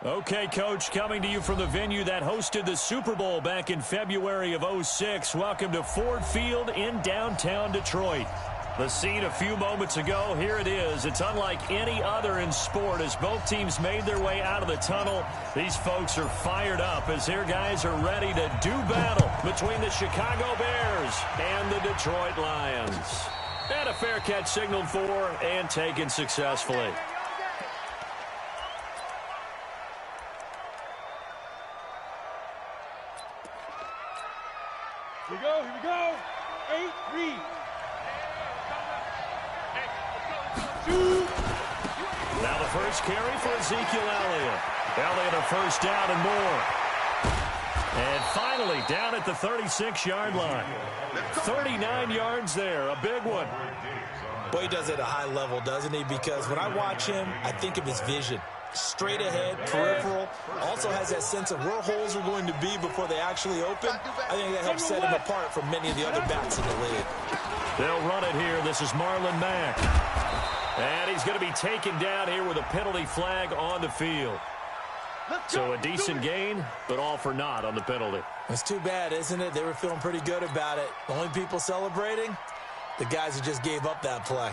Okay, Coach, coming to you from the venue that hosted the Super Bowl back in February of '06. Welcome to Ford Field in downtown Detroit. The scene a few moments ago, here it is. It's unlike any other in sport as both teams made their way out of the tunnel. These folks are fired up as their guys are ready to do battle between the Chicago Bears and the Detroit Lions. And a fair catch signaled for and taken successfully. Here we go. 8-3. Now the first carry for Ezekiel Elliott. Elliott a first down and more. And finally down at the 36-yard line. 39 yards there, a big one. Well, he does it at a high level, doesn't he? Because when I watch him, I think of his vision. Straight ahead, peripheral, also has that sense of where holes are going to be before they actually open. I think that helps set him apart from many of the other backs in the league. They'll run it here. This is Marlon Mack. And he's going to be taken down here with a penalty flag on the field. So a decent gain, but all for naught on the penalty. It's too bad, isn't it? They were feeling pretty good about it. The only people celebrating, the guys who just gave up that play.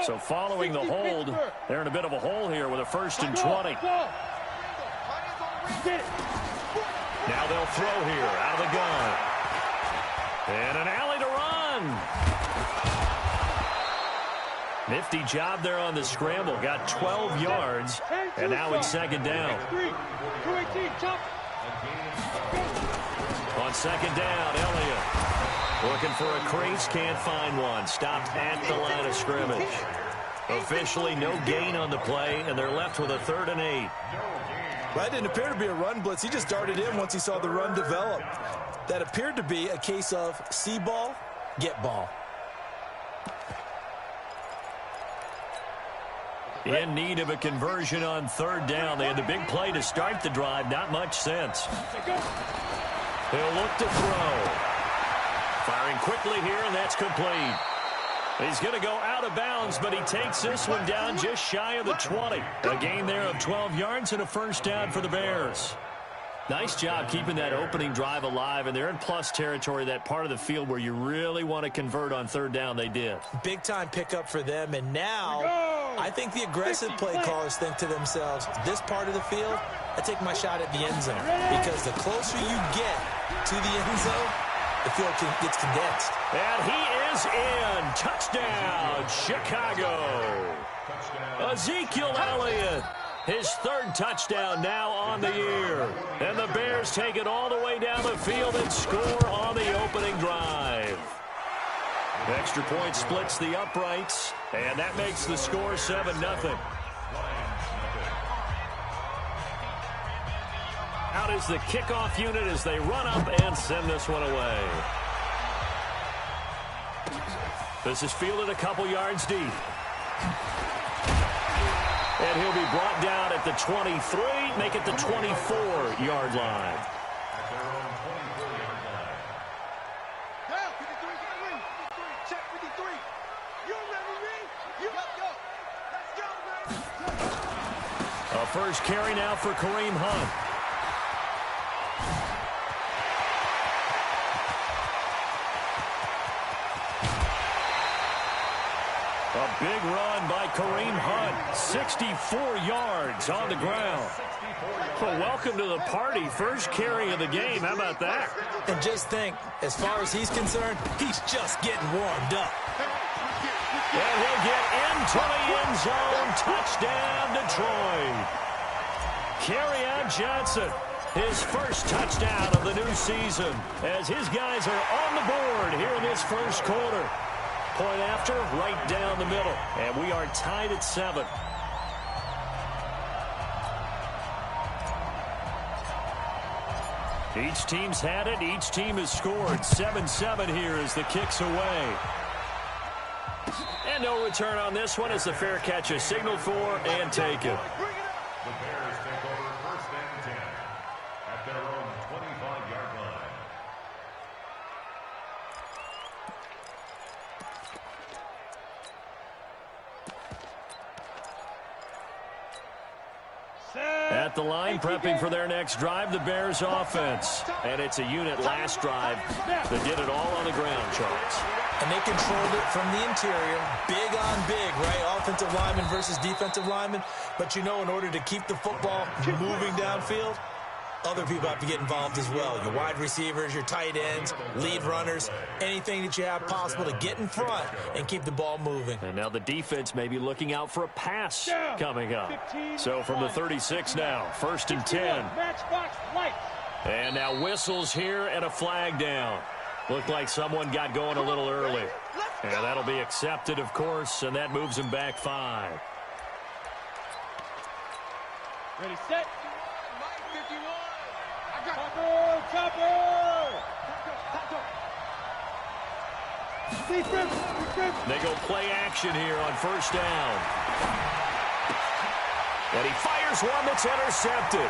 So following the hold, they're in a bit of a hole here with a 1st and 20. Now they'll throw here out of the gun. And an alley to run. Nifty job there on the scramble. Got 12 yards, and now it's 2nd down. On 2nd down, Elliott. Looking for a crease, can't find one. Stopped at the line of scrimmage. Officially no gain on the play, and they're left with a 3rd and 8. That didn't appear to be a run blitz. He just darted in once he saw the run develop. That appeared to be a case of see ball, get ball. In need of a conversion on 3rd down. They had the big play to start the drive. Not much sense. He'll look to throw. Firing quickly here, and that's complete. He's going to go out of bounds, but he takes this one down just shy of the 20. A gain there of 12 yards and a 1st down for the Bears. Nice job keeping that opening drive alive, and they're in plus territory, that part of the field where you really want to convert on 3rd down. They did. Big-time pickup for them, and now I think the aggressive play callers think to themselves, this part of the field, I take my shot at the end zone, because the closer you get to the end zone, the field gets condensed. And he is in. Touchdown, Chicago. Ezekiel Elliott, his 3rd touchdown now on the year. And the Bears take it all the way down the field and score on the opening drive. Extra point splits the uprights, and that makes the score 7-0. Out is the kickoff unit as they run up and send this one away. This is fielded a couple yards deep. And he'll be brought down at the 23, make it the 24-yard line. A first carry now for Kareem Hunt. A big run by Kareem Hunt. 64 yards on the ground. Well, welcome to the party. First carry of the game. How about that? And just think, as far as he's concerned, he's just getting warmed up. And he'll get into the end zone. Touchdown, Detroit. Kerryon Johnson, his first touchdown of the new season, as his guys are on the board here in this first quarter. Point after, right down the middle. And we are tied at 7. Each team's had it. Each team has scored. 7-7 here as the kick's away. And no return on this one as the fair catch is signaled for and taken. The Bears take over 1st and 10 at their own 25-yard line. at the line, prepping for their next drive, the Bears offense. And it's a unit last drive that did it all on the ground, Charles. And they controlled it from the interior, big on big, right? Offensive lineman versus defensive lineman. But you know, in order to keep the football moving downfield, other people have to get involved as well. Your wide receivers, your tight ends, lead runners, anything that you have possible to get in front and keep the ball moving. And now the defense may be looking out for a pass coming up. So from the 36 now, 1st and 10. And now whistles here and a flag down. Looked like someone got going a little early. And that'll be accepted, of course, and that moves him back 5. Ready, set. Chopper! They go play action here on 1st down. And he fires one that's intercepted.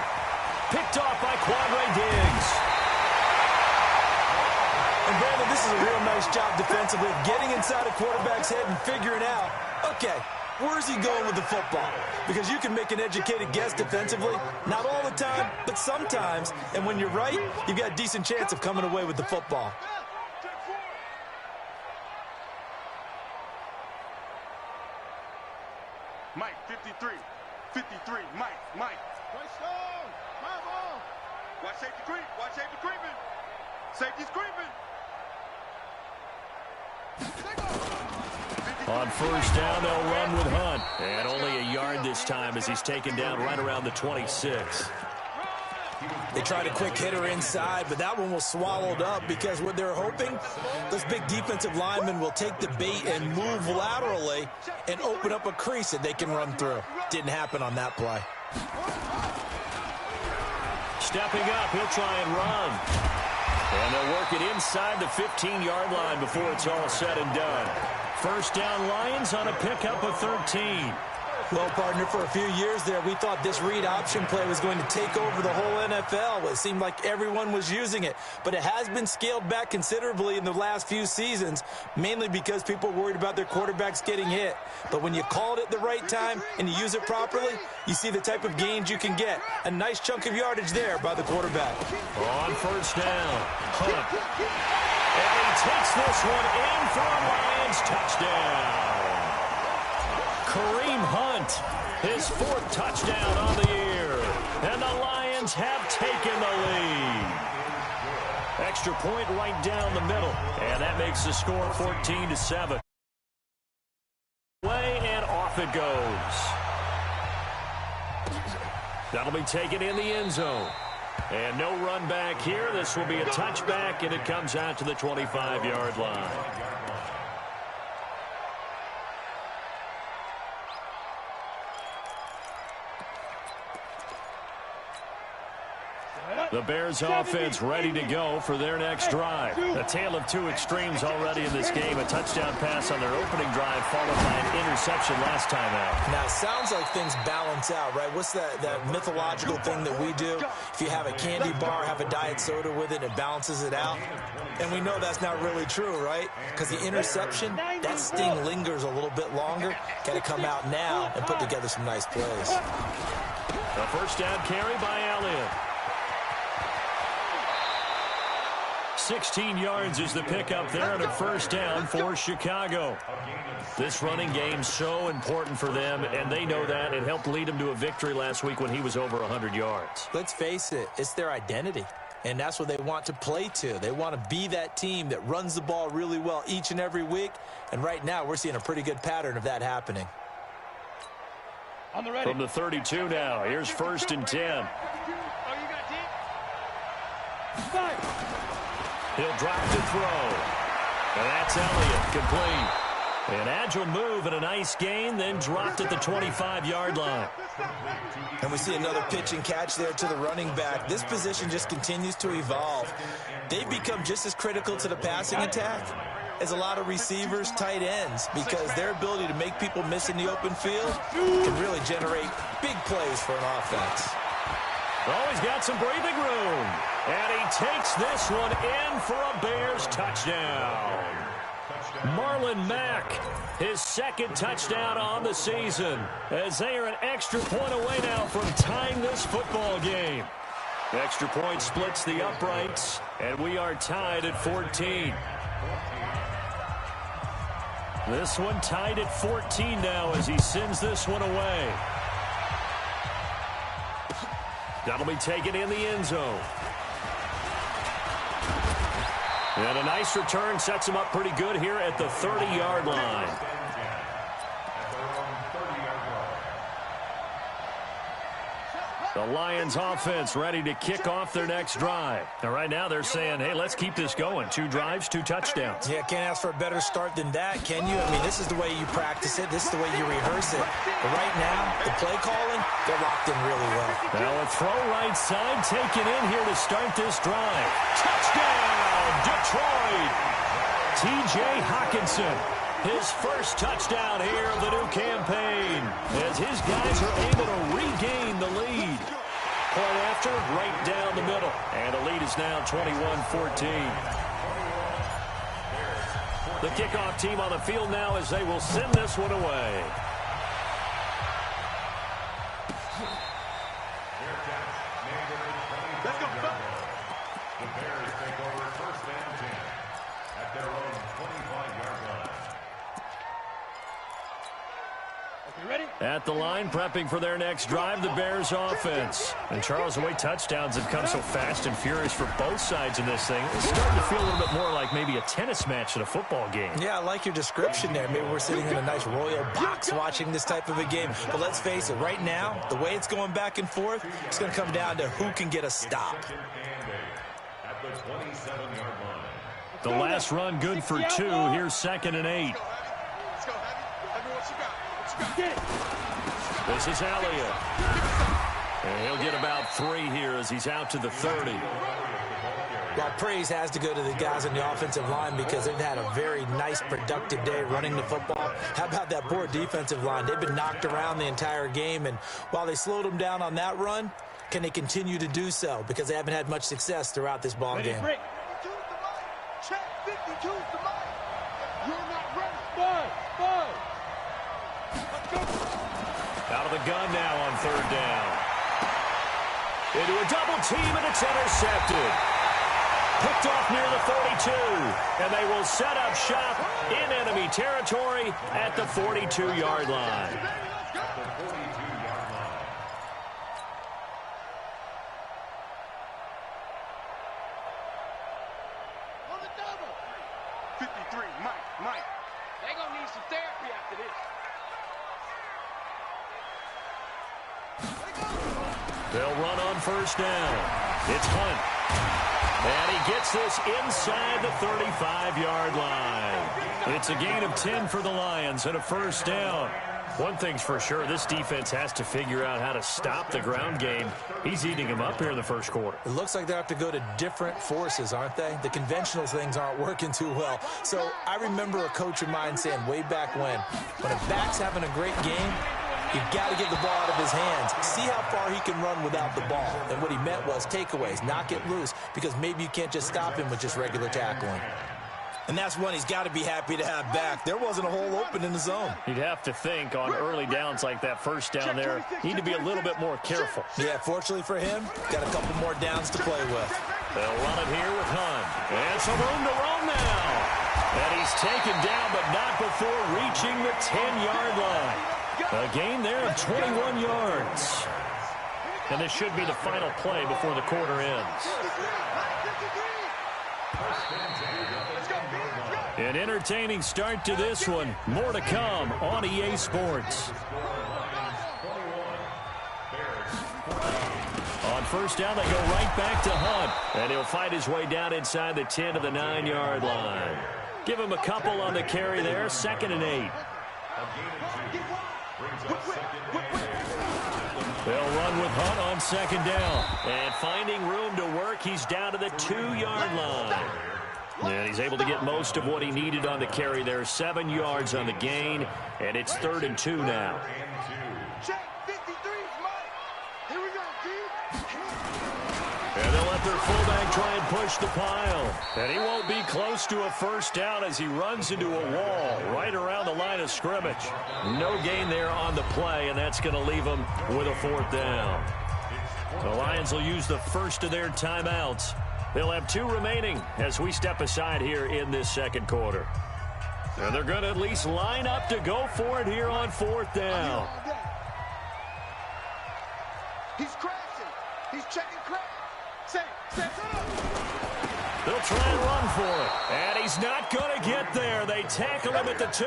Picked off by Quandre Diggs. And Brandon, this is a real nice job defensively of getting inside a quarterback's head and figuring out, okay, where's he going with the football? Because you can make an educated guess defensively. Not all the time, but sometimes. And when you're right, you've got a decent chance of coming away with the football. Mike, 53. 53. Mike. Right stone. Watch safety creep. Watch safety creeping. Safety's creeping. On 1st down, they'll run with Hunt. And only a yard this time as he's taken down right around the 26. They tried a quick hitter inside, but that one was swallowed up because what they're hoping, those big defensive linemen will take the bait and move laterally and open up a crease that they can run through. Didn't happen on that play. Stepping up, he'll try and run. And they'll work it inside the 15-yard line before it's all said and done. 1st down, Lions on a pickup of 13. Well, partner, for a few years there, we thought this read option play was going to take over the whole NFL. It seemed like everyone was using it. But it has been scaled back considerably in the last few seasons, mainly because people are worried about their quarterbacks getting hit. But when you call it at the right time and you use it properly, you see the type of gains you can get. A nice chunk of yardage there by the quarterback. On 1st down, Hunt. And he takes this one in for a Lions touchdown. Kareem Hunt, his 4th touchdown on the year. And the Lions have taken the lead. Extra point right down the middle. And that makes the score 14-7. Way and off it goes. That'll be taken in the end zone. And no run back here. This will be a touchback, and it comes out to the 25-yard line. The Bears offense ready to go for their next drive. A tale of two extremes already in this game. A touchdown pass on their opening drive followed by an interception last time out. Now, it sounds like things balance out, right? What's that mythological thing that we do? If you have a candy bar, have a diet soda with it, it balances it out. And we know that's not really true, right? Because the interception, that sting lingers a little bit longer. Got to come out now and put together some nice plays. A 1st down carry by Elliott. 16 yards is the pickup there and a 1st down for Chicago. This running game so important for them, and they know that. It helped lead them to a victory last week when he was over 100 yards. Let's face it, it's their identity, and that's what they want to play to. They want to be that team that runs the ball really well each and every week, and right now we're seeing a pretty good pattern of that happening. From the 32 now, here's 1st and 10. He'll drop to throw. And that's Elliott, complete. An agile move and a nice gain, then dropped at the 25-yard line. And we see another pitch and catch there to the running back. This position just continues to evolve. They've become just as critical to the passing attack as a lot of receivers, tight ends, because their ability to make people miss in the open field can really generate big plays for an offense. Oh, he's got some breathing room. And he takes this one in for a Bears touchdown. Marlon Mack, His second touchdown on the season, as they are an extra point away now from tying this football game. The extra point splits the uprights, and we are tied at 14. This one tied at 14 now as he sends this one away. That'll be taken in the end zone. And a nice return sets him up pretty good here at the 30-yard line. The Lions offense ready to kick off their next drive. And right now they're saying, hey, let's keep this going. 2 drives, 2 touchdowns. Yeah, can't ask for a better start than that, can you? I mean, this is the way you practice it. This is the way you rehearse it. But right now, the play calling, they're locked in really well. Now a throw right side taken in here to start this drive. Touchdown, Detroit! T.J. Hockenson. His first touchdown here of the new campaign as his guys are able to regain the lead. Point after, right down the middle. And the lead is now 21-14. The kickoff team on the field now as they will send this one away. Let's go. The Bears take over first and 10 at their own 25-yard line. At the line, prepping for their next drive, the Bears offense. And Charles, the way touchdowns have come so fast and furious for both sides in this thing, it's starting to feel a little bit more like maybe a tennis match at a football game. Yeah, I like your description there. Maybe we're sitting in a nice royal box watching this type of a game. But let's face it, right now, the way it's going back and forth, it's going to come down to who can get a stop. At the 27-yard line. The last run good for 2. Here's 2nd and 8. Let's go, Heavy, what you got? This is Elliott. And he'll get about 3 here as he's out to the 30. Well, praise has to go to the guys on the offensive line because they've had a very nice, productive day running the football. How about that poor defensive line? They've been knocked around the entire game, and while they slowed them down on that run, can they continue to do so? Because they haven't had much success throughout this ball game. Check 52's the mic. You're not ready. Out of the gun now on 3rd down. Into a double team, and it's intercepted. Picked off near the 42, and they will set up shop in enemy territory at the 42-yard line. At the 42-yard line. On the double. 53, Mike. They're going to need some therapy after this. They'll run on 1st down. It's Hunt. And he gets this inside the 35-yard line. It's a gain of 10 for the Lions and a 1st down. One thing's for sure, this defense has to figure out how to stop the ground game. He's eating them up here in the 1st quarter. It looks like they have to go to different forces, aren't they? The conventional things aren't working too well. So I remember a coach of mine saying way back when a back's having a great game, you've got to get the ball out of his hands. See how far he can run without the ball. And what he meant was takeaways, knock it loose, because maybe you can't just stop him with just regular tackling. And that's one he's got to be happy to have back. There wasn't a hole open in the zone. You'd have to think on early downs like that 1st down there, need to be a little bit more careful. Yeah, fortunately for him, got a couple more downs to play with. They'll run it here with Hunt. And some room to roam now. And he's taken down, but not before reaching the 10-yard line. A gain there of 21 yards. And this should be the final play before the quarter ends. An entertaining start to this one. More to come on EA Sports. On 1st down, they go right back to Hunt. And he'll fight his way down inside the 10 to the 9-yard line. Give him a couple on the carry there. 2nd and 8. They'll run with Hunt on 2nd down. And finding room to work, he's down to the 2-yard line. And he's able to get most of what he needed on the carry there. 7 yards on the gain, and it's 3rd and 2 now. Check 53's Mike. Here we go, dude. And they'll let their fullback try and push the pile. And he won't be close to a first down as he runs into a wall right around the line of scrimmage. No gain there on the play, and that's going to leave him with a fourth down. The Lions will use the first of their timeouts. They'll have 2 remaining as we step aside here in this second quarter. And they're going to at least line up to go for it here on fourth down. He's crashing. He's checking crash. They'll try and run for it. And he's not going to get there. They tackle him at the 2.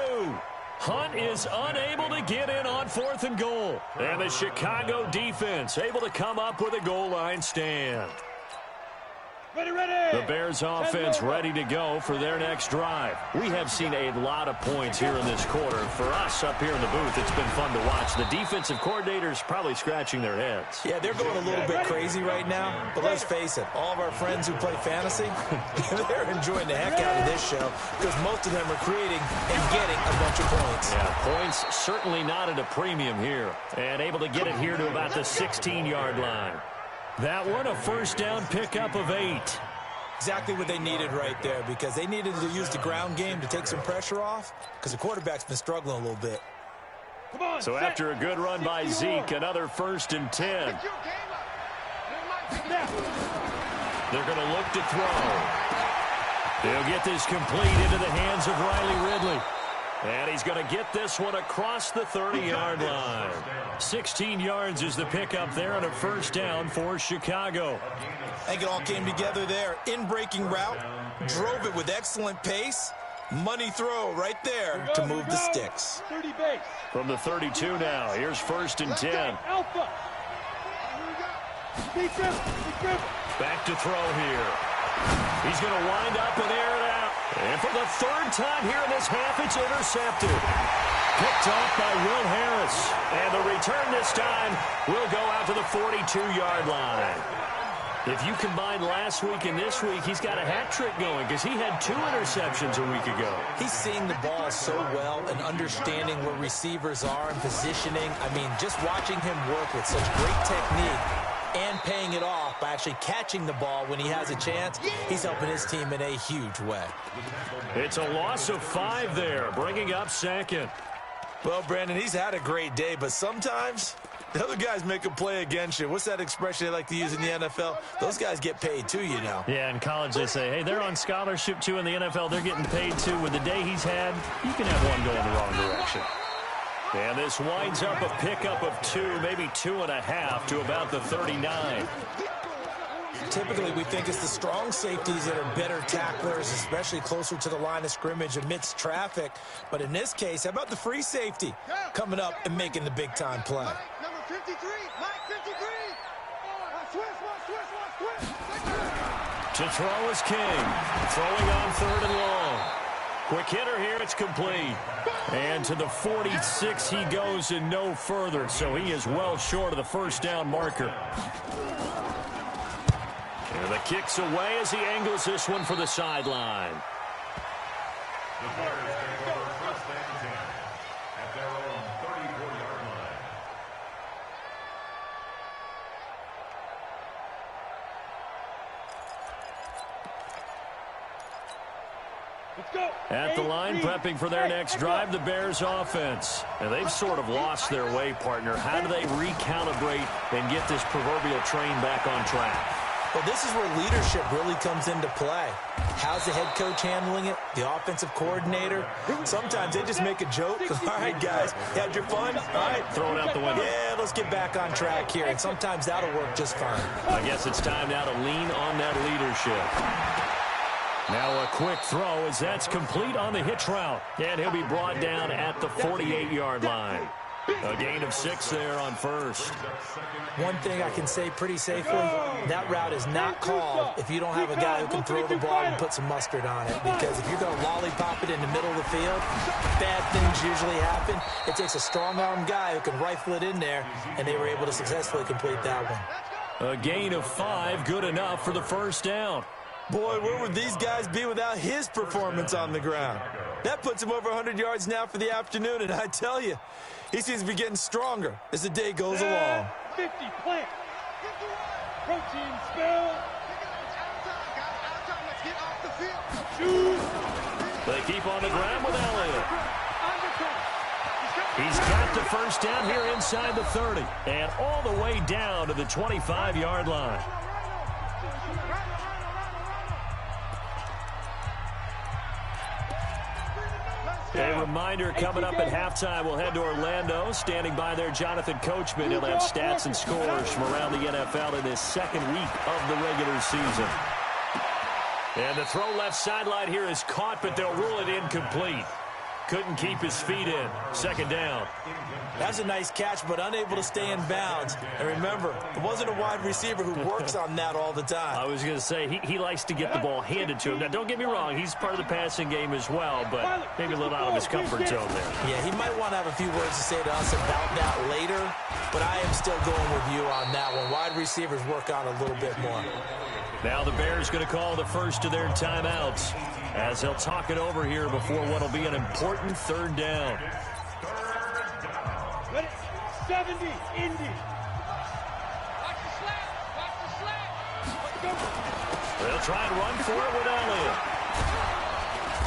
Hunt is unable to get in on 4th and goal. And the Chicago defense able to come up with a goal line stand. The Bears offense ready to go for their next drive. We have seen a lot of points here in this quarter. For us up here in the booth, it's been fun to watch. The defensive coordinators probably scratching their heads. Yeah, they're going a little bit crazy right now. But let's face it, all of our friends who play fantasy, they're enjoying the heck out of this show because most of them are creating and getting a bunch of points. Yeah, points certainly not at a premium here. And able to get it here to about the 16-yard line. That one, a first down pickup of 8. Exactly what they needed right there because they needed to use the ground game to take some pressure off because the quarterback's been struggling a little bit. So after a good run by Zeke, another 1st and 10. They're going to look to throw. They'll get this complete into the hands of Riley Ridley. And he's going to get this one across the 30-yard line. 16 yards is the pickup there on a first down for Chicago. I think it all came together there. In-breaking route, drove it with excellent pace. Money throw right there to move the sticks. From the 32 now, here's 1st and 10. Back to throw here. He's going to wind up and air it out. And for the 3rd time here in this half, it's intercepted. Picked off by Will Harris. And the return this time will go out to the 42-yard line. If you combine last week and this week, he's got a hat trick going because he had 2 interceptions a week ago. He's seeing the ball so well and understanding where receivers are and positioning. I mean, just watching him work with such great technique and paying it off by actually catching the ball when he has a chance, he's helping his team in a huge way. It's a loss of 5 there, bringing up 2nd. Well, Brandon, he's had a great day, but sometimes the other guys make a play against you. What's that expression they like to use in the NFL? Those guys get paid too, you know. Yeah, in college they say, hey, they're on scholarship too. In the NFL, they're getting paid too. With the day he's had, you can have one go in the wrong direction. And this winds up a pickup of 2, maybe 2.5 to about the 39. Typically, we think it's the strong safeties that are better tacklers, especially closer to the line of scrimmage amidst traffic. But in this case, how about the free safety coming up and making the big-time play? Number 53, Mike 53. To throw is King. Throwing on 3rd and long. Quick hitter here, it's complete. And to the 46 he goes and no further, so he is well short of the first down marker. And the kick's away as he angles this one for the sideline. The Bears take over 1st and 10 at their own 34-yard line. At the line, prepping for their next drive, the Bears offense. And they've sort of lost their way, partner. How do they recalibrate and get this proverbial train back on track? Well, this is where leadership really comes into play. How's the head coach handling it? The offensive coordinator? Sometimes they just make a joke. All right, guys, had your fun? All right. Throw it out the window. Yeah, let's get back on track here. And sometimes that'll work just fine. I guess it's time now to lean on that leadership. Now a quick throw as that's complete on the hitch route. And he'll be brought down at the 48-yard line. A gain of 6 there on 1st. One thing I can say pretty safely, that route is not called if you don't have a guy who can throw the ball and put some mustard on it. Because if you're going to lollipop it in the middle of the field, bad things usually happen. It takes a strong-arm guy who can rifle it in there, and they were able to successfully complete that one. A gain of 5, good enough for the first down. Boy, where would these guys be without his performance on the ground? That puts him over 100 yards now for the afternoon, and I tell you, he seems to be getting stronger as the day goes along. 50 plant. Protein spill. They keep on the ground with Elliott. He's got the first down here inside the 30 and all the way down to the 25-yard line. A reminder coming up at halftime, we'll head to Orlando. Standing by there, Jonathan Coachman. He'll have stats and scores from around the NFL in this second week of the regular season. And the throw left sideline here is caught, but they'll rule it incomplete. Couldn't keep his feet in. Second down. That's a nice catch, but unable to stay in bounds. And remember, it wasn't a wide receiver who works on that all the time. I was going to say, he likes to get the ball handed to him. Now, don't get me wrong, he's part of the passing game as well, but maybe a little out of his comfort zone there. Yeah, he might want to have a few words to say to us about that later, but I am still going with you on that one. Wide receivers work on a little bit more. Now the Bears going to call the first of their timeouts as they'll talk it over here before what will be an important third down. 70, Indy. They'll try and run for it with Elliott.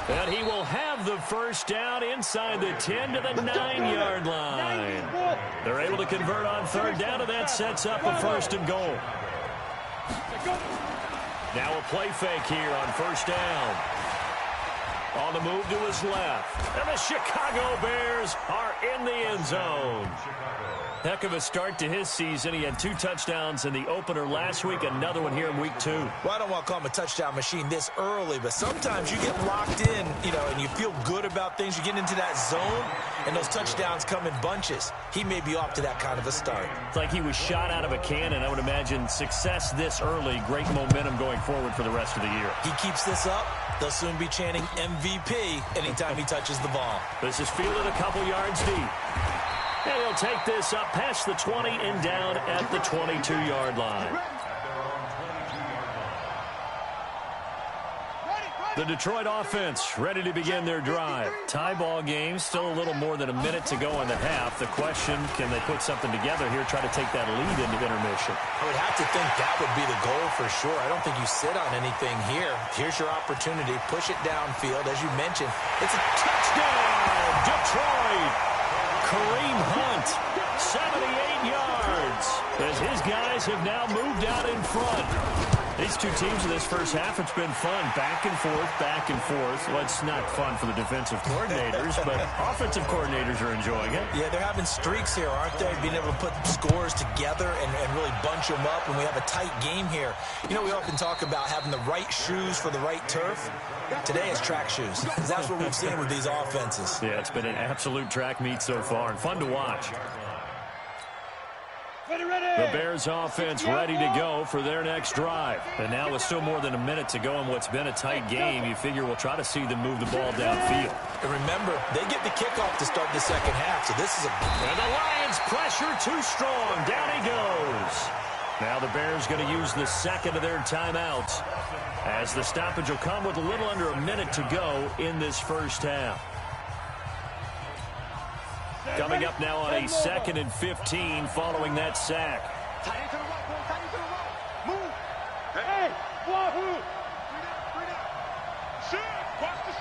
And he will have the first down inside the 10 to the 9-yard line. They're able to convert on third down, and that sets up a first and goal. Now a play fake here on first down. On the move to his left. And the Chicago Bears are in the end zone. Heck of a start to his season. He had 2 touchdowns in the opener last week, another one here in week 2. Well, I don't want to call him a touchdown machine this early, but sometimes you get locked in, and you feel good about things. You get into that zone, and those touchdowns come in bunches. He may be off to that kind of a start. It's like he was shot out of a cannon. I would imagine success this early, great momentum going forward for the rest of the year. He keeps this up, they'll soon be chanting MVP anytime he touches the ball. This is fielded a couple yards deep. And he'll take this up past the 20 and down at the 22-yard line. The Detroit offense ready to begin their drive. Tie ball game, still a little more than a minute to go in the half. The question, can they put something together here, try to take that lead into intermission? I would have to think that would be the goal for sure. I don't think you sit on anything here. Here's your opportunity. Push it downfield. As you mentioned, it's a touchdown, Detroit. Kareem Hunt, 78 yards, as his guys have now moved out in front. These two teams in this first half, it's been fun. Back and forth, back and forth. Well, it's not fun for the defensive coordinators, but offensive coordinators are enjoying it. Yeah, they're having streaks here, aren't they? Being able to put scores together and really bunch them up, and we have a tight game here. We often talk about having the right shoes for the right turf. Today is track shoes. That's what we've seen with these offenses. Yeah, it's been an absolute track meet so far, and fun to watch. The Bears offense ready to go for their next drive. And now with still more than a minute to go in what's been a tight game, you figure we'll try to see them move the ball downfield. And remember, they get the kickoff to start the second half, so this is a... And the Lions pressure too strong. Down he goes. Now the Bears going to use the second of their timeouts, as the stoppage will come with a little under a minute to go in this first half. Coming up now on a 2nd and 15 following that sack. Hey, Wahoo! Watch the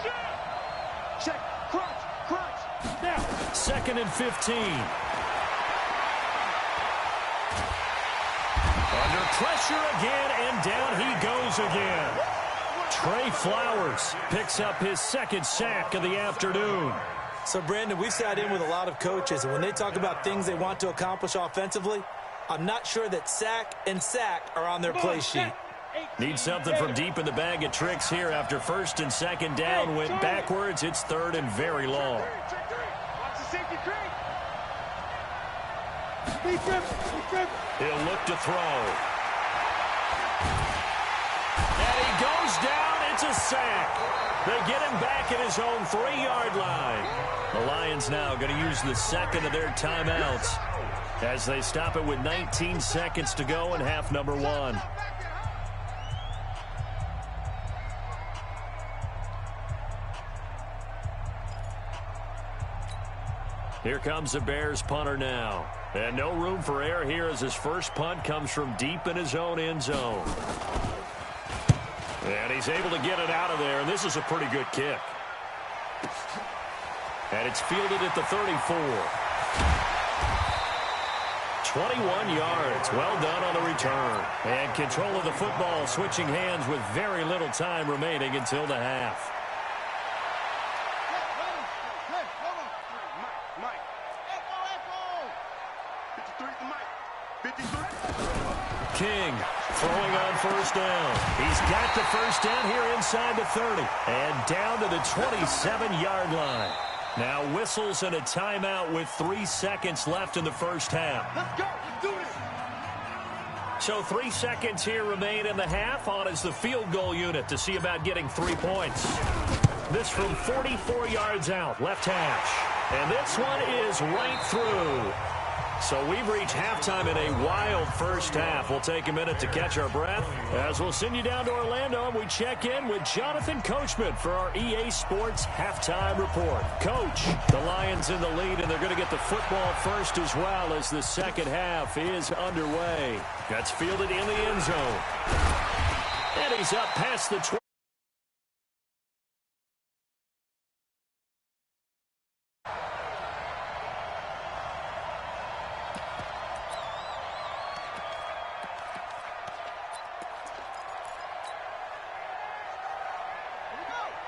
check, crunch. Now. 2nd and 15. Under pressure again, and down he goes again. Trey Flowers picks up his second sack of the afternoon. So, Brandon, we've sat in with a lot of coaches, and when they talk about things they want to accomplish offensively, I'm not sure that sack and sack are on their play sheet. Need something from deep in the bag of tricks here after first and second down went backwards. It's third and very long. He'll look to throw. And he goes down. It's a sack. They get him back at his own 3-yard line. The Lions now going to use the second of their timeouts as they stop it with 19 seconds to go in half number 1. Here comes the Bears punter now. And no room for error here as his first punt comes from deep in his own end zone. And he's able to get it out of there, and this is a pretty good kick. And it's fielded at the 34. 21 yards. Well done on the return. And control of the football switching hands with very little time remaining until the half. King throwing on first down. He's got the first down here inside the 30. And down to the 27-yard line. Now whistles and a timeout with 3 seconds left in the first half. Let's go. Let's do this. So 3 seconds here remain in the half. On is the field goal unit to see about getting 3 points. This from 44 yards out, left hash. And this one is right through. So we've reached halftime in a wild first half. We'll take a minute to catch our breath as we'll send you down to Orlando and we check in with Jonathan Coachman for our EA Sports Halftime Report. Coach, the Lions in the lead, and they're going to get the football first as well as the second half is underway. That's fielded in the end zone. And he's up past the 20.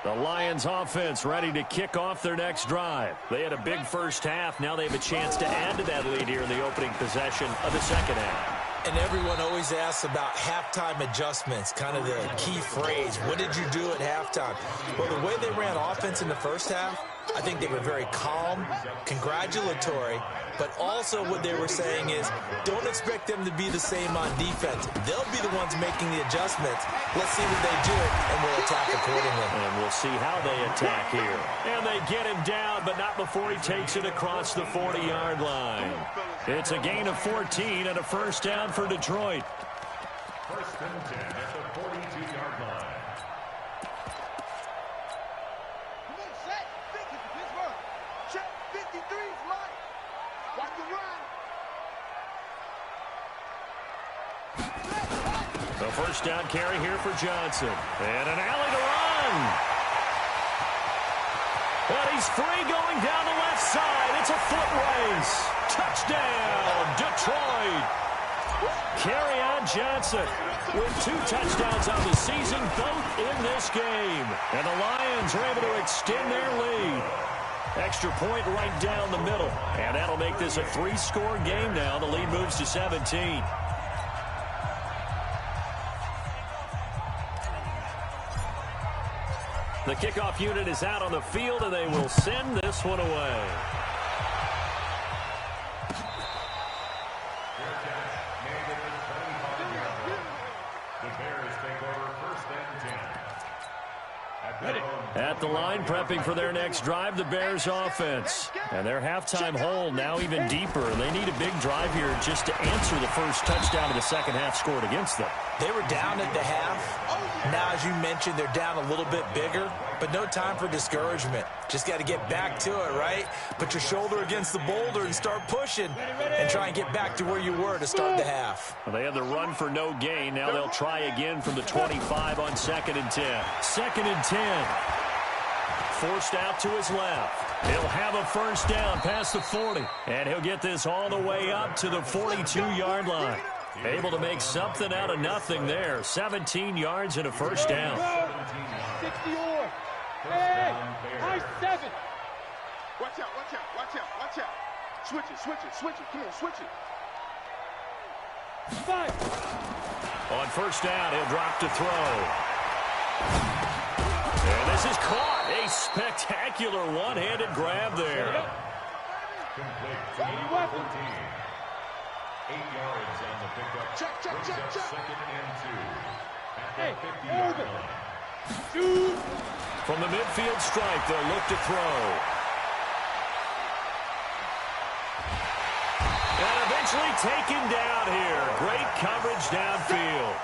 The Lions offense ready to kick off their next drive. They had a big first half. Now they have a chance to add to that lead here in the opening possession of the second half. And everyone always asks about halftime adjustments, kind of the key phrase. What did you do at halftime? Well, the way they ran offense in the first half, I think they were very calm, congratulatory, but also what they were saying is don't expect them to be the same on defense. They'll be the ones making the adjustments. Let's see what they do, and we'll attack accordingly. And we'll see how they attack here. And they get him down, but not before he takes it across the 40-yard line. It's a gain of 14 and a first down for Detroit. First and 10 at the 42-yard line. The first down carry here for Johnson. And an alley to run. And he's free going down the left side. It's a foot race. Touchdown, Detroit. Kerryon Johnson with 2 touchdowns on the season, both in this game. And the Lions are able to extend their lead. Extra point right down the middle. And that'll make this a 3-score game now. The lead moves to 17. The kickoff unit is out on the field, and they will send this one away. The Bears take over first and 10. At the line, prepping for their next drive, the Bears offense. And their halftime hole now even deeper. And they need a big drive here just to answer the first touchdown of the second half scored against them. They were down at the half. Now, as you mentioned, they're down a little bit bigger, but no time for discouragement. Just got to get back to it, right? Put your shoulder against the boulder and start pushing and try and get back to where you were to start the half. Well, they had the run for no gain. Now they'll try again from the 25 on 2nd and 10. 2nd and 10. Forced out to his left. He'll have a first down past the 40. And he'll get this all the way up to the 42-yard line. Able to make something out of nothing there. 17 yards and a first down. 60-yard. Hey, high 7. Watch out, watch out, watch out, watch out. Switch it, switch it, switch it. Come on, switch it. 5. On first down, he'll drop to throw. And this is caught. A spectacular one-handed grab there. Complete to number 14. 8 yards on the pickup. Check. Second and 2 at the 50-yard line. From the midfield strike, they'll look to throw. And Savagely taken down here. Great coverage downfield.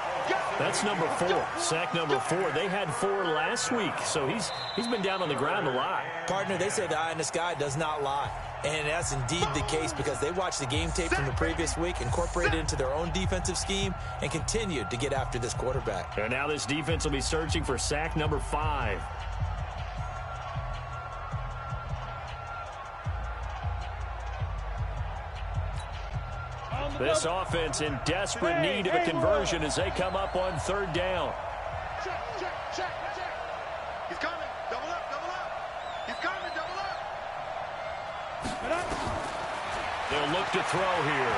That's number 4, sack number 4. They had 4 last week, so he's been down on the ground a lot. Partner, they say the eye in the sky does not lie. And that's indeed the case because they watched the game tape from the previous week, incorporated it into their own defensive scheme, and continued to get after this quarterback. And now this defense will be searching for sack number 5. This offense in desperate need of a conversion as they come up on 3rd down. Check. He's coming. Double up. He's coming. Double up. They'll look to throw here.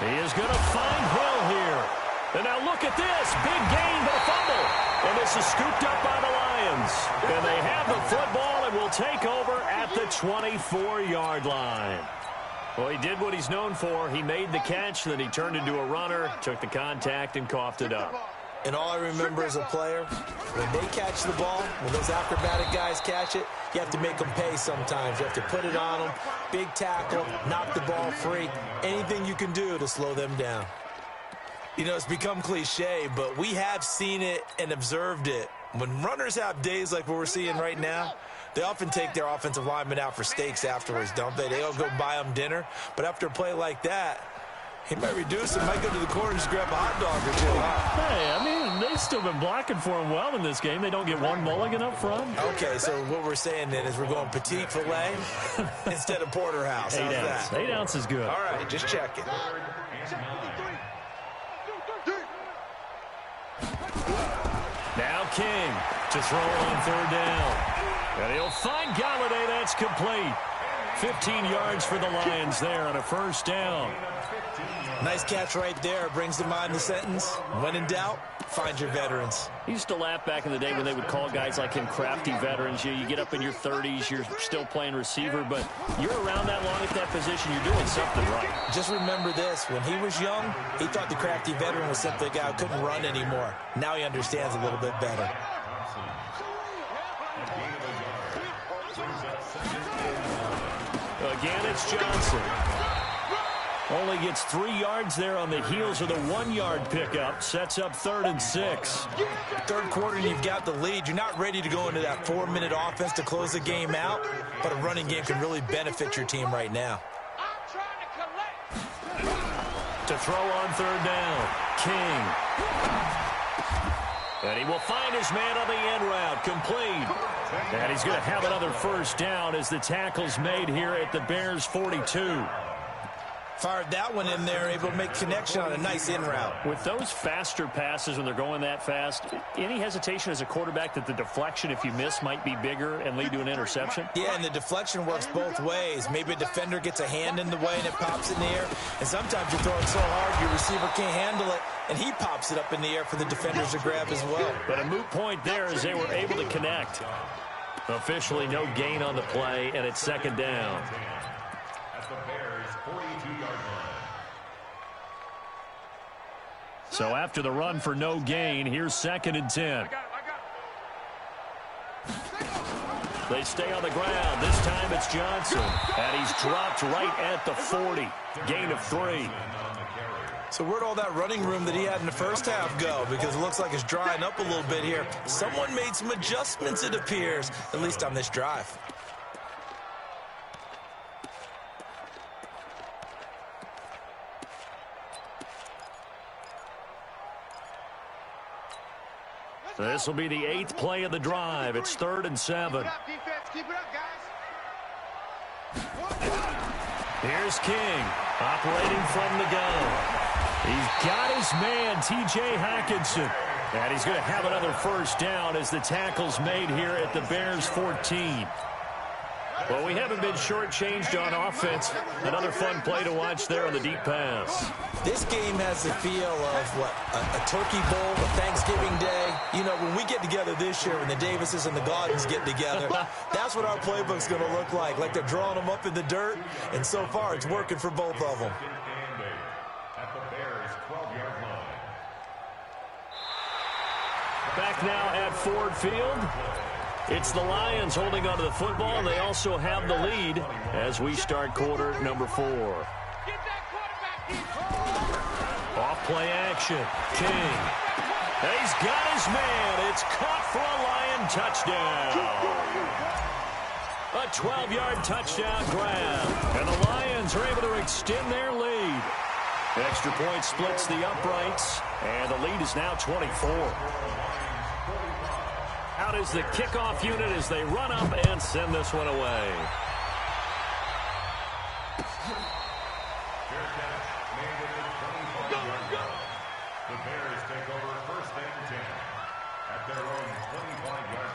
He is going to find Hill here. And now look at this. Big gain, but a fumble. And this is scooped up by the Lions. And they have the football and will take over at the 24-yard line. Well, he did what he's known for. He made the catch, then he turned into a runner, took the contact, and coughed it up. And all I remember as a player, when they catch the ball, when those acrobatic guys catch it, you have to make them pay sometimes. You have to put it on them, big tackle, knock the ball free, anything you can do to slow them down. You know, it's become cliche, but we have seen it and observed it. When runners have days like what we're seeing right now, they often take their offensive linemen out for steaks afterwards, don't they? They all go buy them dinner. But after a play like that, he might reduce it, might go to the corner and just grab a hot dog or 2. Hey, I mean, they've still been blocking for him well in this game. They don't get one mulligan up front. Okay, so what we're saying then is we're going petite filet instead of porterhouse. How's that? 8 ounce is good. All right, just checking. Now King to throw on 3rd down. And he'll find Galladay. That's complete. 15 yards for the Lions there on a 1st down. Nice catch right there. Brings to mind the sentence, when in doubt, find your veterans. He used to laugh back in the day when they would call guys like him crafty veterans. You get up in your 30s, you're still playing receiver, but you're around that long at that position, you're doing something right. Just remember this. When he was young, he thought the crafty veteran was simply a guy who couldn't run anymore. Now he understands a little bit better. Again, it's Johnson. Only gets 3 yards there on the heels of the 1-yard pickup. Sets up 3rd and 6. 3rd quarter, you've got the lead. You're not ready to go into that 4-minute offense to close the game out, but a running game can really benefit your team right now. To throw on 3rd down, King. And he will find his man on the end route, complete. And he's going to have another 1st down as the tackle's made here at the Bears' 42. Fired that one in there, able to make connection on a nice in route. With those faster passes when they're going that fast, any hesitation as a quarterback that the deflection, if you miss, might be bigger and lead to an interception? Yeah, and the deflection works both ways. Maybe a defender gets a hand in the way and it pops in the air. And sometimes you throw it so hard your receiver can't handle it, and he pops it up in the air for the defenders to grab as well. But a moot point there as they were able to connect. Officially no gain on the play, and it's 2nd down. So after the run for no gain, here's 2nd and 10. They stay on the ground. This time it's Johnson. And he's dropped right at the 40. Gain of 3. So where'd all that running room that he had in the first half go? Because it looks like it's drying up a little bit here. Someone made some adjustments, it appears, at least on this drive. This will be the 8th play of the drive. It's 3rd and 7. Keep it up, guys. Here's King operating from the gun. He's got his man, T.J. Hockenson. And he's going to have another 1st down as the tackle's made here at the Bears' 14. Well, we haven't been shortchanged on offense. Another fun play to watch there on the deep pass. This game has the feel of, what, a turkey bowl, a Thanksgiving day. You know, when we get together this year, when the Davises and the Gaudens get together, that's what our playbook's going to look like they're drawing them up in the dirt, and so far it's working for both of them. Back now at Ford Field. It's the Lions holding onto the football, and they also have the lead as we start quarter number 4. Off play action. King. He's got his man. It's caught for a Lion touchdown. A 12-yard touchdown grab. And the Lions are able to extend their lead. Extra point splits the uprights, and the lead is now 24. Out is the kickoff unit as they run up and send this one away. The Bears take over first and 10 at their own 25-yard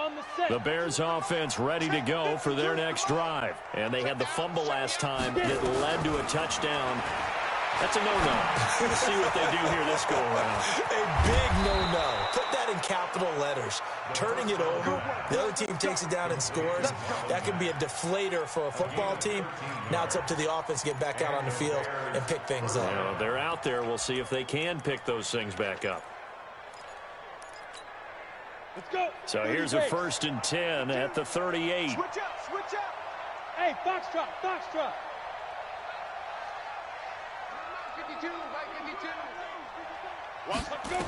line. The Bears offense ready to go for their next drive. And they had the fumble last time that led to a touchdown. That's a no-no. Let's see what they do here this go-around. A big no-no. Put that in capital letters. Turning it over, the other team takes it down and scores. That can be a deflator for a football team. Now it's up to the offense to get back out on the field and pick things up. Well, they're out there. We'll see if they can pick those things back up. Let's go. So here's a 1st and 10 at the 38. Switch up, switch up. Hey, foxtrot, foxtrot. 52, right 52. Let's go.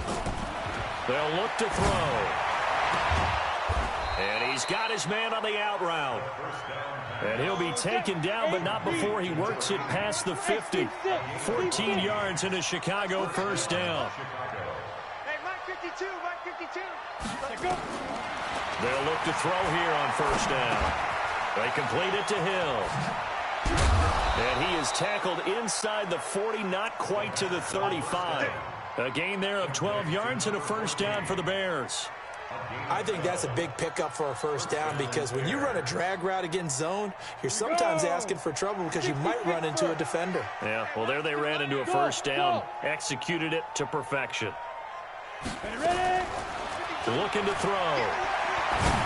They'll look to throw. And he's got his man on the out route. And he'll be taken down, but not before he works it past the 50. 14 yards in a Chicago first down. Hey, right 52, right 52. Let's go. They'll look to throw here on first down. They complete it to Hill. And he is tackled inside the 40, not quite to the 35. A gain there of 12 yards and a first down for the Bears. I think that's a big pickup for a first down because when you run a drag route against zone, you're sometimes asking for trouble because you might run into a defender. Yeah, well, there they ran into a first down, executed it to perfection. Looking to throw.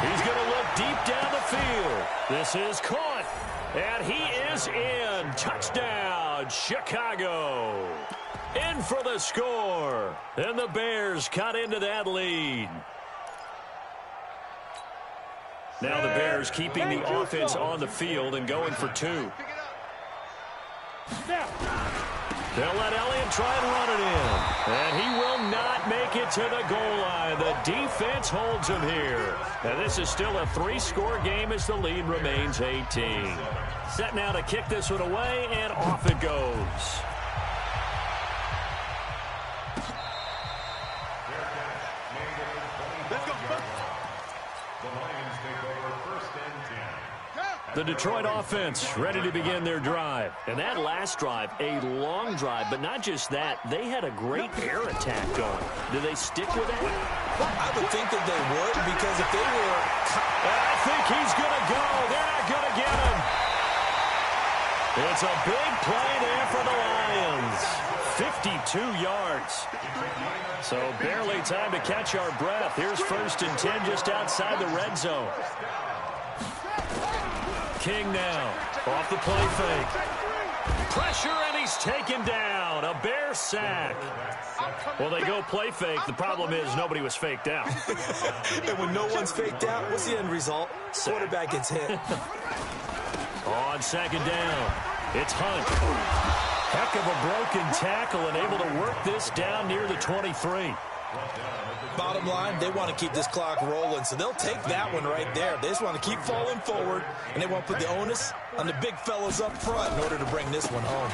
He's going to look deep down the field. This is caught. And he is in. Touchdown, Chicago. In for the score. And the Bears cut into that lead. Now the Bears keeping the offense on the field and going for 2. They'll let Elliott try and run it in. And he will not make it to the goal line. The defense holds him here. And this is still a 3-score game as the lead remains 18. Set now to kick this one away, and off it goes. Let's go. The Lions take over first and 10. The Detroit offense ready to begin their drive. And that last drive, a long drive, but not just that. They had a great air attack going. Do they stick with that? I would think that they would because if they were... I think he's going to go. They're not going to get him. It's a big play there for the Lions. 52 yards. So barely time to catch our breath. Here's 1st and 10 just outside the red zone. King now off the play fake. Pressure, and he's taken down. A Bear sack. Well, they go play fake. The problem is nobody was faked out. And when no one's faked out, what's the end result? Quarterback gets hit. On 2nd down, it's Hunt. Heck of a broken tackle and able to work this down near the 23. Bottom line, they want to keep this clock rolling, so they'll take that one right there. They just want to keep falling forward, and they want to put the onus on the big fellas up front in order to bring this one home.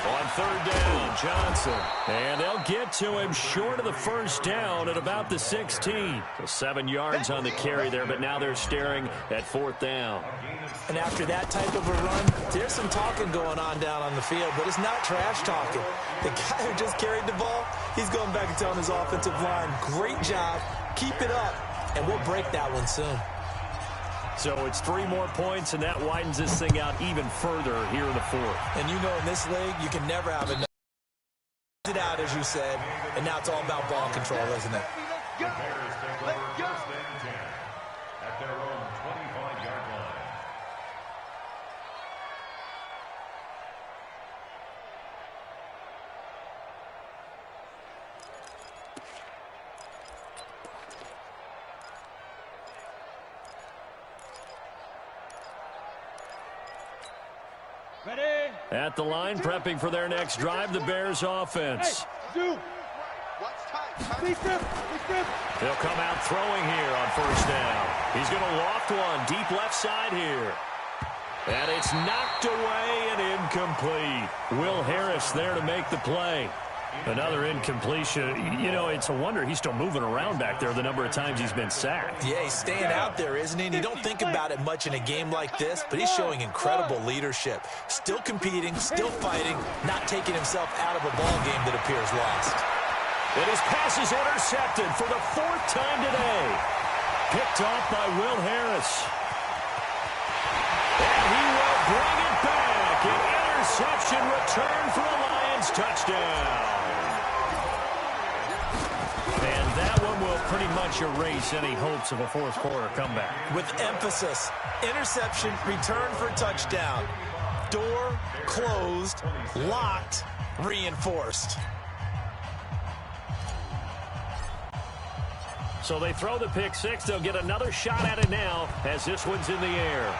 On 3rd down, Johnson. And they'll get to him short of the first down at about the 16. So 7 yards on the carry there, but now they're staring at 4th down. And after that type of a run, there's some talking going on down on the field, but it's not trash talking. The guy who just carried the ball, he's going back and telling his offensive line, great job, keep it up, and we'll break that one soon. So it's 3 more points, and that widens this thing out even further here in the 4th. And you know in this league, you can never have enough. It out, as you said, and now it's all about ball control, isn't it? The Bears take over first and 10 at their own 25-yard line. At the line, prepping for their next drive, the Bears offense. Hey, They'll come out throwing here on first down. He's going to loft one deep left side here. And it's knocked away and incomplete. Will Harris there to make the play. Another incompletion. You know, it's a wonder he's still moving around back there the number of times he's been sacked. Yeah, he's staying out there, isn't he? And you don't think about it much in a game like this, but he's showing incredible leadership. Still competing, still fighting, not taking himself out of a ball game that appears lost. And his pass is intercepted for the 4th time today. Picked off by Will Harris. And he will bring it back. An interception return for a Lions touchdown. And that one will pretty much erase any hopes of a fourth quarter comeback. With emphasis, interception, return for touchdown. Door closed, locked, reinforced. So they throw the pick six. They'll get another shot at it now as this one's in the air.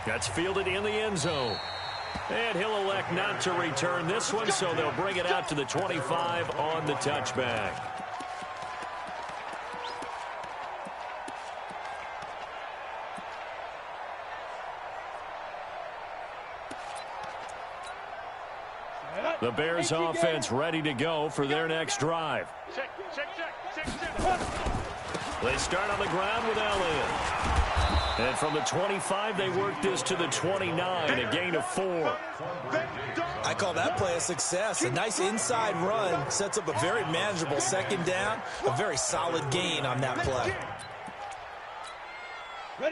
That's fielded in the end zone. And he'll elect not to return this one, so they'll bring it out to the 25 on the touchback. The Bears offense ready to go for their next drive. They start on the ground with Elliott. And from the 25, they work this to the 29, a gain of 4. I call that play a success. A nice inside run sets up a very manageable second down, a very solid gain on that play.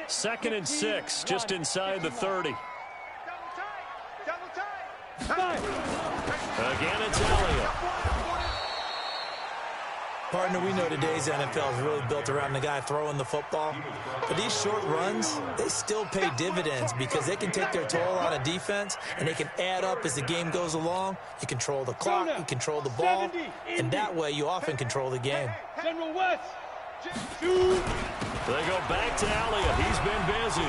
2nd and 6, just inside the 30. Again, it's Elliott. Partner, we know today's NFL is really built around the guy throwing the football. But these short runs, they still pay dividends because they can take their toll on a defense and they can add up as the game goes along. You control the clock, you control the ball, and that way you often control the game. General West. They go back to Elliott. He's been busy.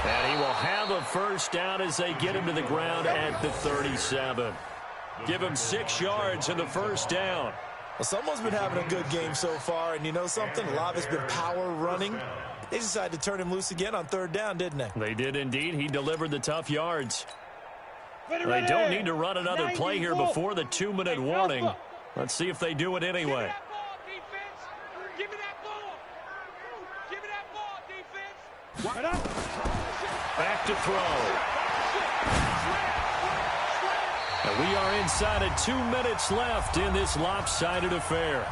And he will have a first down as they get him to the ground at the 37. Give him 6 yards in the first down. Well, someone's been having a good game so far, and you know something? A lot of it's been power running. They decided to turn him loose again on 3rd down, didn't they? They did indeed. He delivered the tough yards. They don't need to run another play here before the 2-minute warning. Let's see if they do it anyway. Give me that ball. Give me that ball, defense. Back to throw. And we are inside of 2 minutes left in this lopsided affair.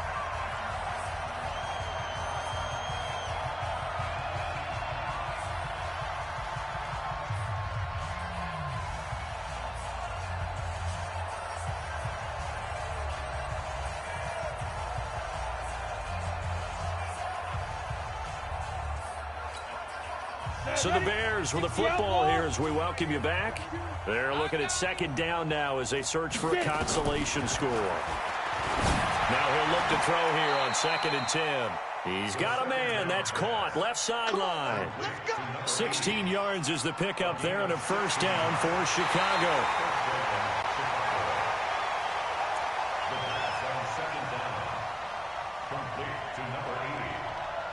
So the Bears with the football here as we welcome you back. They're looking at 2nd down now as they search for a consolation score. Now he'll look to throw here on 2nd and 10. He's got a man. That's caught. Left sideline. 16 yards is the pickup there and a first down for Chicago.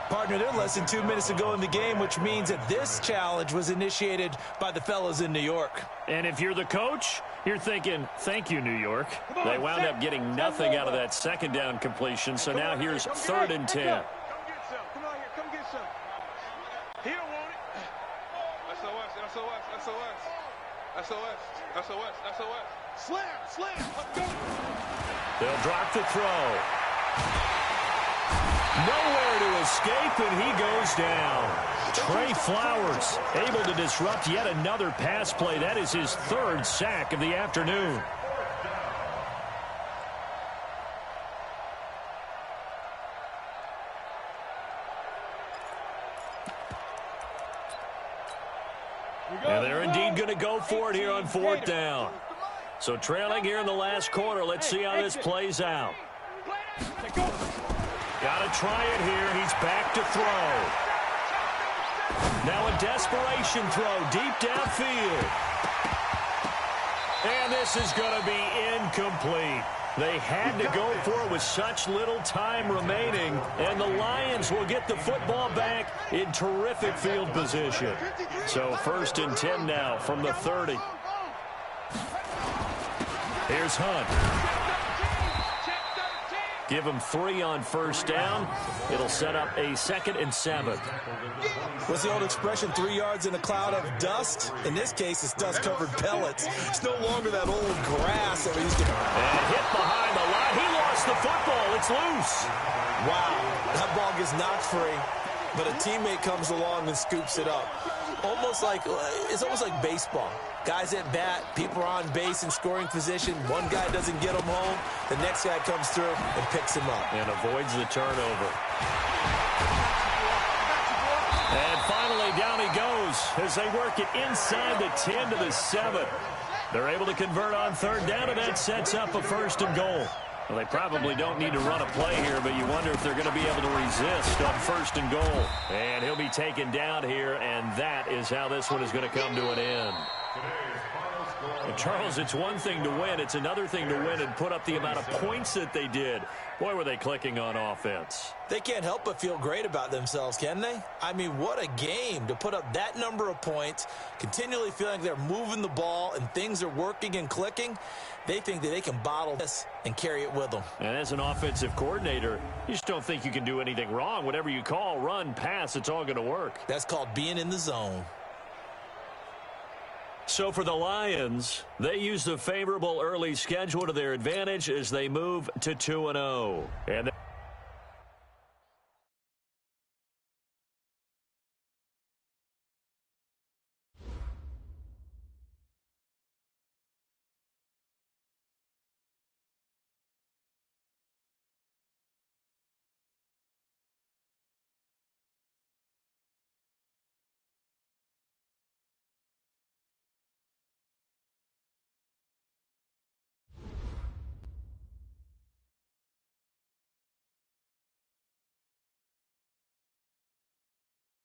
Partner, they're less than 2 minutes to go in the game, which means that this challenge was initiated by the fellas in New York. And if you're the coach, you're thinking, thank you, New York. They wound up getting nothing out of that 2nd down completion, so now here's 3rd and 10. Come get some. Come on here. Come get some. He don't want it. SOS, SOS, SOS. SOS, SOS, SOS. Slam, slam. Let's go. They'll drop the throw. Nowhere to escape, and he goes down. Trey Flowers able to disrupt yet another pass play. That is his 3rd sack of the afternoon. And they're indeed going to go for it here on 4th down. So trailing here in the last quarter. Let's see how this plays out. Got to try it here. He's back to throw. Now a desperation throw deep downfield. And this is going to be incomplete. They had to go for it with such little time remaining, and the Lions will get the football back in terrific field position. So 1st and 10 now from the 30. Here's Hunt. Give him 3 on 1st down. It'll set up a 2nd and 7. What's the old expression, 3 yards in a cloud of dust? In this case, it's dust-covered pellets. It's no longer that old grass that we used to... And hit behind the line. He lost the football. It's loose. Wow, that ball gets knocked free, but a teammate comes along and scoops it up. It's almost like baseball. Guys at bat, people are on base in scoring position. One guy doesn't get him home. The next guy comes through and picks him up. And avoids the turnover. And finally, down he goes as they work it inside the 10 to the 7. They're able to convert on 3rd down, and that sets up a 1st and goal. Well, they probably don't need to run a play here, but you wonder if they're going to be able to resist on 1st and goal. And he'll be taken down here, and that is how this one is going to come to an end. And Charles, it's one thing to win. It's another thing to win and put up the amount of points that they did. Boy, were they clicking on offense. They can't help but feel great about themselves, can they? I mean, what a game to put up that number of points, continually feeling like they're moving the ball and things are working and clicking. They think that they can bottle this and carry it with them. And as an offensive coordinator, you just don't think you can do anything wrong. Whatever you call, run, pass, it's all going to work. That's called being in the zone. So for the Lions, they use the favorable early schedule to their advantage as they move to 2-0. And